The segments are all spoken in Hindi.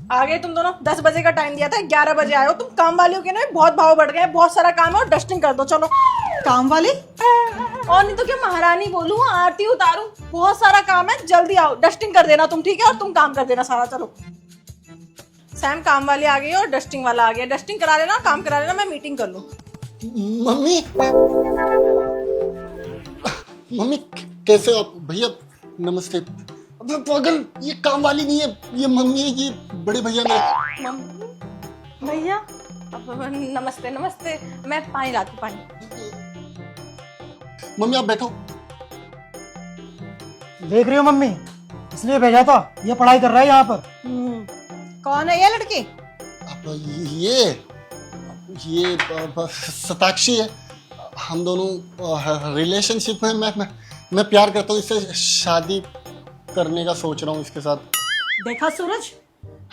आ गए तुम दोनों। 10 बजे का टाइम दिया था, 11 बजे आए हो तुम। काम वालियों के ना बहुत भाव बढ़ गए हैं, बहुत सारा काम है और डस्टिंग कर दो। चलो। काम वाली? और नहीं तो क्या, महारानी बोलूं, आरती उतारूं, बहुत सारा काम है। जल्दी आओ, डस्टिंग कर देना तुम, ठीक है? और तुम काम कर देना सारा। चलो। सैम, काम वाली आ गई और डस्टिंग वाला आ गया। डस्टिंग करा लेना, काम करा लेना, मैं मीटिंग कर लूं। मम्मी, मम्मी कैसे हो आप? भैया नमस्ते। अबे पागल, ये काम वाली नहीं है, ये मम्मी है, ये बड़े भैया ने। भैया नमस्ते। नमस्ते, मैं पानी लाती हूं, पानी। मम्मी आप बैठो। देख रही हो मम्मी, इसलिए भेजा था, ये पढ़ाई कर रहा है यहाँ पर। कौन है ये लड़की? अब ये सताक्षी है। हम दोनों रिलेशनशिप में। मैं प्यार करता हूँ इससे, शादी करने का सोच रहा हूँ इसके साथ। देखा सूरज,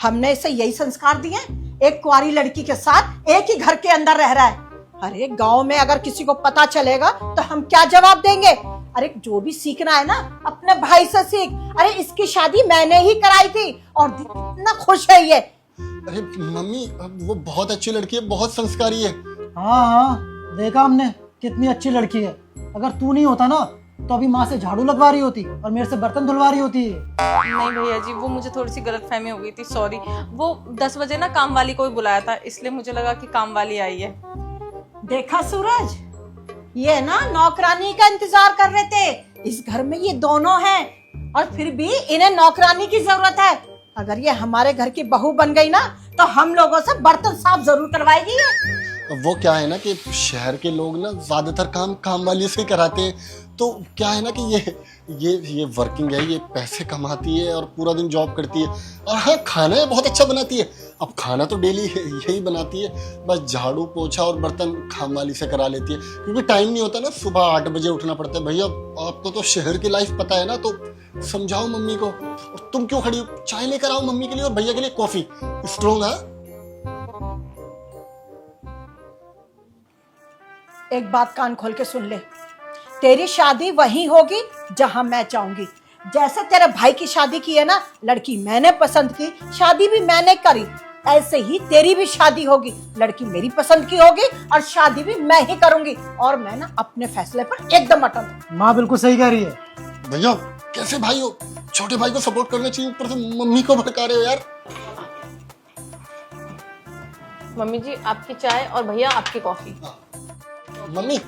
हमने इसे यही संस्कार दिए। एक कुंवारी लड़की के साथ एक ही घर के अंदर रह रहा है। अरे गांव में अगर किसी को पता चलेगा तो हम क्या जवाब देंगे? अरे जो भी सीखना है ना, अपने भाई से सीख। अरे इसकी शादी मैंने ही कराई थी और कितना खुश है ये। अरे मम्मी, वो बहुत अच्छी लड़की है, बहुत संस्कारी है। हाँ, देखा हमने, कितनी अच्छी लड़की है। अगर तू नहीं होता ना तो अभी माँ से झाड़ू लगवा रही होती और मेरे से बर्तन धुलवा रही होती। नहीं भैया जी, वो मुझे थोड़ी सी गलतफहमी हो गई थी, सॉरी। वो 10 बजे ना काम वाली को भी बुलाया था, इसलिए मुझे लगा कि काम वाली आई है। देखा सूरज, ये ना नौकरानी का इंतजार कर रहे थे। इस घर में ये दोनों हैं और फिर भी इन्हें नौकरानी की जरूरत है। अगर ये हमारे घर की बहू बन गई ना तो हम लोगों से बर्तन साफ जरूर करवाएगी ये। वो क्या है ना कि शहर के लोग ना ज्यादातर काम वाली से कराते हैं। तो क्या है ना कि ये वर्किंग है, ये पैसे कमाती है और पूरा दिन जॉब करती है। और हाँ, खाना ये बहुत अच्छा बनाती है। अब खाना तो डेली यही बनाती है, बस झाड़ू पोछा और बर्तन काम वाली से करा लेती है, क्योंकि टाइम नहीं होता ना। सुबह 8 बजे उठना पड़ता है। भैया आपको तो शहर की लाइफ पता है ना, तो समझाओ मम्मी को। और तुम क्यों खड़ी हो? चाय लेकर आओ मम्मी के लिए और भैया के लिए कॉफी स्ट्रॉन्ग। हाँ, एक बात कान खोल के सुन ले, तेरी शादी वहीं होगी जहां मैं चाहूंगी। जैसे तेरे भाई की शादी की है ना, लड़की मैंने पसंद की, शादी भी मैंने करी, ऐसे ही तेरी भी शादी होगी। लड़की मेरी पसंद की होगी और शादी भी मैं ही करूंगी। और मैं ना अपने फैसले पर एकदम अटल हूं। माँ बिल्कुल सही कह रही है। भैया कैसे भाई हो? छोटे भाई को सपोर्ट करना चाहिए, ऊपर से मम्मी को भड़का रहे हो यार। मम्मी जी आपकी चाय और भैया आपकी कॉफी। मम्मी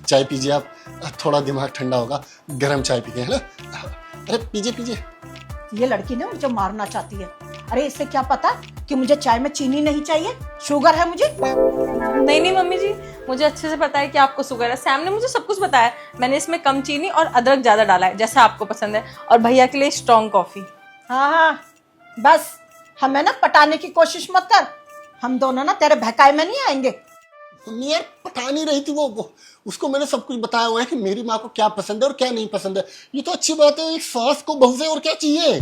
चाय पीजिए आप, थोड़ा दिमाग ठंडा होगा। गरम चाय पीजिए, है ना? अरे पीजिए। ये लड़की ना मुझे मारना चाहती है। अरे इससे क्या पता कि मुझे चाय में चीनी नहीं चाहिए, शुगर है मुझे। नहीं मम्मी जी, मुझे अच्छे से पता है कि आपको शुगर है। सैम ने मुझे सब कुछ बताया। मैंने इसमें कम चीनी और अदरक ज्यादा डाला है, जैसा आपको पसंद है। और भैया के लिए स्ट्रॉन्ग कॉफी। हाँ, बस हमें ना पटाने की कोशिश मत कर। हम दोनों ना तेरे बहकाए में नहीं आएंगे। मम्मी यार पता नहीं रही थी वो उसको मैंने सब कुछ बताया हुआ है कि मेरी माँ को क्या पसंद है और क्या नहीं पसंद है। ये तो अच्छी बात है, एक सास को बहू से और क्या चाहिए।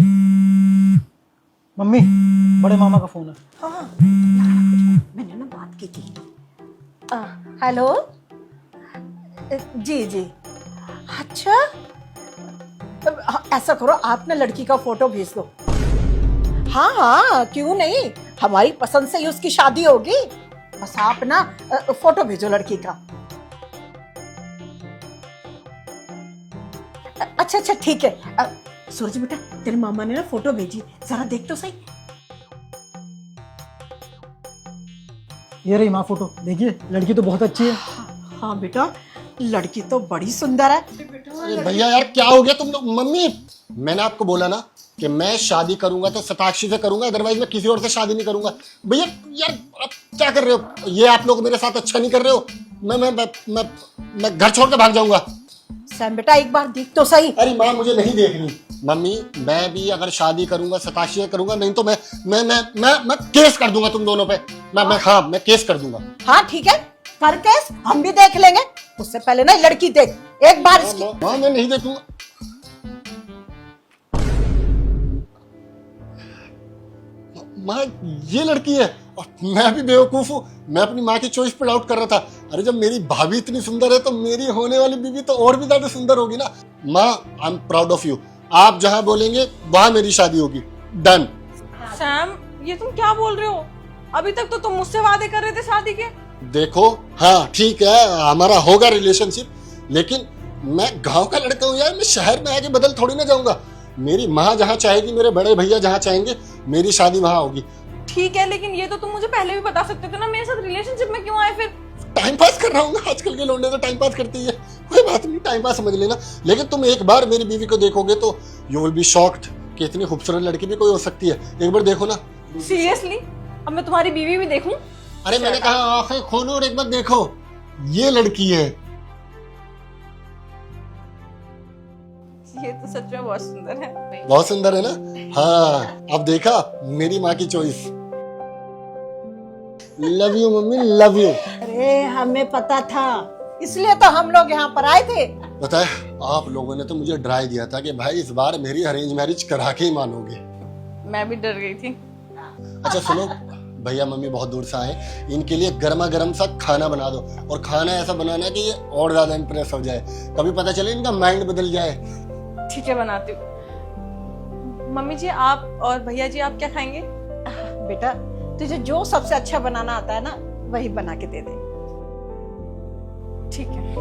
मम्मी, बड़े मामा का फोन है। हाँ, मैंने ना बात की थी। हेलो, जी। अच्छा, ऐसा करो, आप ना लड़की का फोटो भेज दो। हाँ, क्यों नहीं, हमारी पसंद से ही उसकी शादी होगी। बस आप ना फोटो भेजो लड़की का। अच्छा ठीक है। सूरज बेटा, तेरे मामा ने ना फोटो भेजी, जरा देख तो सही। ये रही माँ फोटो, देखिए लड़की तो बहुत अच्छी है। हाँ बेटा, लड़की तो बड़ी सुंदर है। अरे भैया यार क्या हो गया तुम लोग? मम्मी, मैंने आपको बोला ना कि मैं शादी करूंगा तो सताक्षी से करूंगा, अदरवाइज मैं किसी और से शादी नहीं करूंगा। भैया यार आप क्या कर रहे हो? ये आप लोग मेरे साथ अच्छा नहीं कर रहे हो। मैं घर छोड़ के भाग जाऊंगा। सैम बेटा, एक बार देख तो सही। अरे माँ मुझे नहीं देखनी। मम्मी मैं भी अगर शादी करूंगा सताक्षी से करूंगा, नहीं तो मैं केस कर दूंगा तुम दोनों पे। मैं केस कर दूंगा। हाँ ठीक है, कर केस, हम भी देख लेंगे। उससे पहले ना लड़की देख एक बार इसकी। माँ मैं नहीं देखूंगा। माँ ये लड़की है और मैं भी बेवकूफ हूँ। मैं अपनी माँ की चॉइस पे डाउट कर रहा था। अरे जब मेरी भाभी इतनी सुंदर है तो मेरी होने वाली बीवी तो और भी ज्यादा सुंदर होगी ना। माँ I am proud of you. आप जहाँ बोलेंगे वहां मेरी शादी होगी। डन। सैम ये तुम क्या बोल रहे हो? अभी तक तो तुम मुझसे वादे कर रहे थे शादी के। देखो हाँ ठीक है, हमारा होगा रिलेशनशिप, लेकिन मैं गांव का लड़का हूँ यार, मैं शहर में आके बदल थोड़ी ना जाऊंगा। मेरी माँ जहाँ चाहेगी, मेरे बड़े भैया जहाँ चाहेंगे, मेरी शादी वहां होगी। ठीक है, लेकिन ये तो तुम मुझे पहले भी बता सकते थे ना, मेरे साथ रिलेशनशिप में क्यों आए फिर? टाइम पास कर रहा हूँ ना, आजकल के लौंडे तो टाइम पास करती है, कोई बात नहीं, टाइम पास समझ लेना। लेकिन तुम एक बार मेरी बीवी को देखोगे तो यू विल बी शॉक्ड कि इतनी खूबसूरत लड़की भी कोई हो सकती है। एक बार देखो ना। सीरियसली? अब मैं तुम्हारी बीवी भी देखूं? अरे मैंने कहा आंखें खोलो और एक बार देखो, ये लड़की है। ये तो सच में बहुत सुंदर है। बहुत सुंदर है ना? हाँ, अब देखा मेरी माँ की choice. Love you mummy, love you. अरे हमें पता था, इसलिए तो हम लोग यहाँ पर आए थे। पता है आप लोगों ने तो मुझे डरा दिया था कि भाई इस बार मेरी अरेंज मैरिज करा के ही मानोगे। मैं भी डर गई थी। अच्छा सुनो, भैया मम्मी बहुत दूर से आए, इनके लिए गर्मा गर्म सा खाना बना दो, और खाना ऐसा बनाना कि ये और ज्यादा इंप्रेस हो जाए, कभी पता चले इनका माइंड बदल जाए। ठीक है, बनाती हूँ। मम्मी जी आप और भैया जी आप क्या खाएंगे? बेटा तुझे जो सबसे अच्छा बनाना आता है ना, वही बना के दे दे। ठीक है।